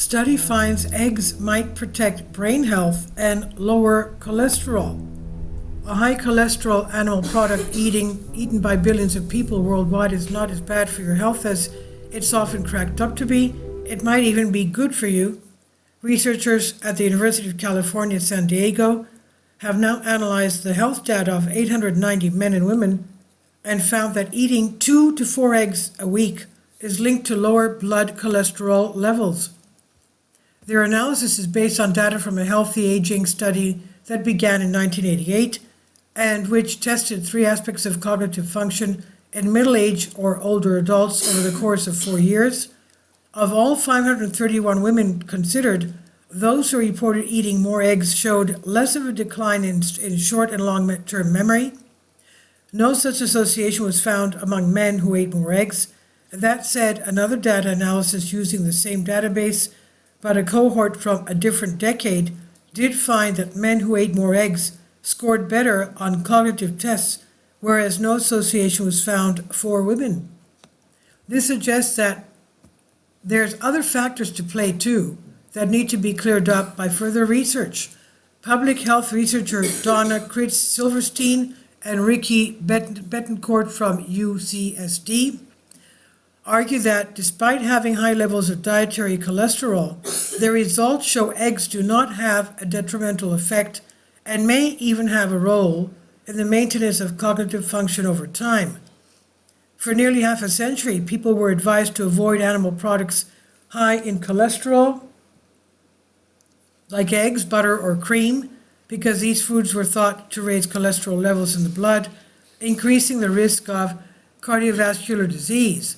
Study finds eggs might protect brain health and lower cholesterol. A high cholesterol animal product eaten by billions of people worldwide is not as bad for your health as it's often cracked up to be. It might even be good for you. Researchers at the University of California, San Diego, have now analyzed the health data of 890 men and women and found that eating 2 to 4 eggs a week is linked to lower blood cholesterol levels. Their analysis is based on data from a healthy aging study that began in 1988 and which tested 3 aspects of cognitive function in middle-aged or older adults over the course of 4 years. Of all 531 women considered, those who reported eating more eggs showed less of a decline in short and long-term memory. No such association was found among men who ate more eggs. That said, another data analysis using the same database, but a cohort from a different decade, did find that men who ate more eggs scored better on cognitive tests, whereas no association was found for women. This suggests that there's other factors to play too that need to be cleared up by further research. Public health researcher Donna Kritz-Silverstein and Ricky Betancourt from UCSD argue that despite having high levels of dietary cholesterol, their results show eggs do not have a detrimental effect and may even have a role in the maintenance of cognitive function over time. For nearly half a century, people were advised to avoid animal products high in cholesterol, like eggs, butter, or cream, because these foods were thought to raise cholesterol levels in the blood, increasing the risk of cardiovascular disease.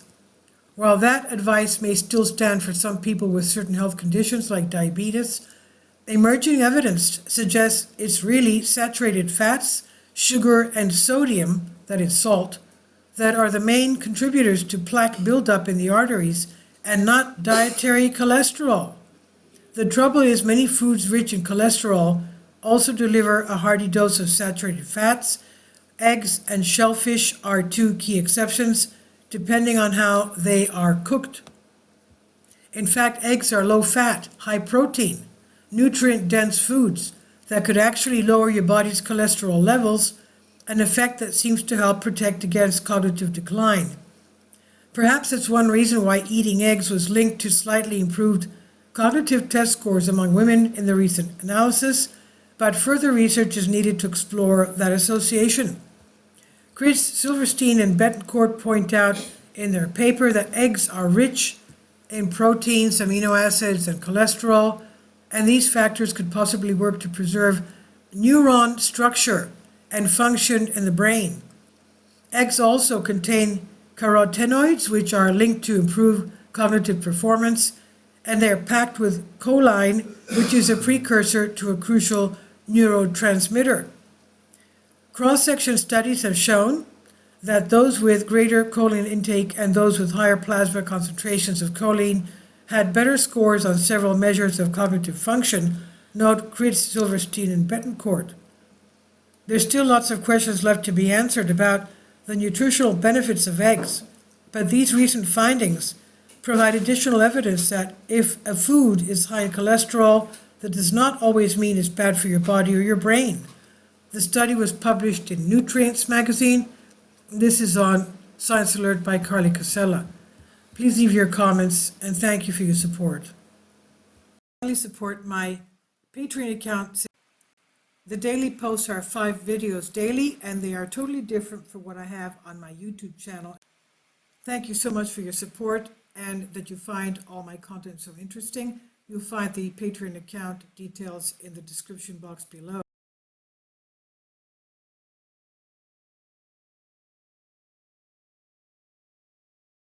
While that advice may still stand for some people with certain health conditions like diabetes, emerging evidence suggests it's really saturated fats, sugar, and sodium, that is salt, that are the main contributors to plaque buildup in the arteries and not dietary cholesterol. The trouble is many foods rich in cholesterol also deliver a hearty dose of saturated fats. Eggs and shellfish are 2 key exceptions, depending on how they are cooked. In fact, eggs are low-fat, high-protein, nutrient-dense foods that could actually lower your body's cholesterol levels, an effect that seems to help protect against cognitive decline. Perhaps that's one reason why eating eggs was linked to slightly improved cognitive test scores among women in the recent analysis, but further research is needed to explore that association. Chris Silverstein and Betancourt point out in their paper that eggs are rich in proteins, amino acids, and cholesterol, and these factors could possibly work to preserve neuron structure and function in the brain. Eggs also contain carotenoids, which are linked to improved cognitive performance, and they're packed with choline, which is a precursor to a crucial neurotransmitter. Cross-section studies have shown that those with greater choline intake and those with higher plasma concentrations of choline had better scores on several measures of cognitive function, note Kritz, Silverstein, and Betancourt. There's still lots of questions left to be answered about the nutritional benefits of eggs, but these recent findings provide additional evidence that if a food is high in cholesterol, that does not always mean it's bad for your body or your brain. The study was published in Nutrients magazine. This is on Science Alert by Carly Casella. Please leave your comments and thank you for your support. Please support my Patreon account. The daily posts are 5 videos daily and they are totally different from what I have on my YouTube channel. Thank you so much for your support and that you find all my content so interesting. You'll find the Patreon account details in the description box below.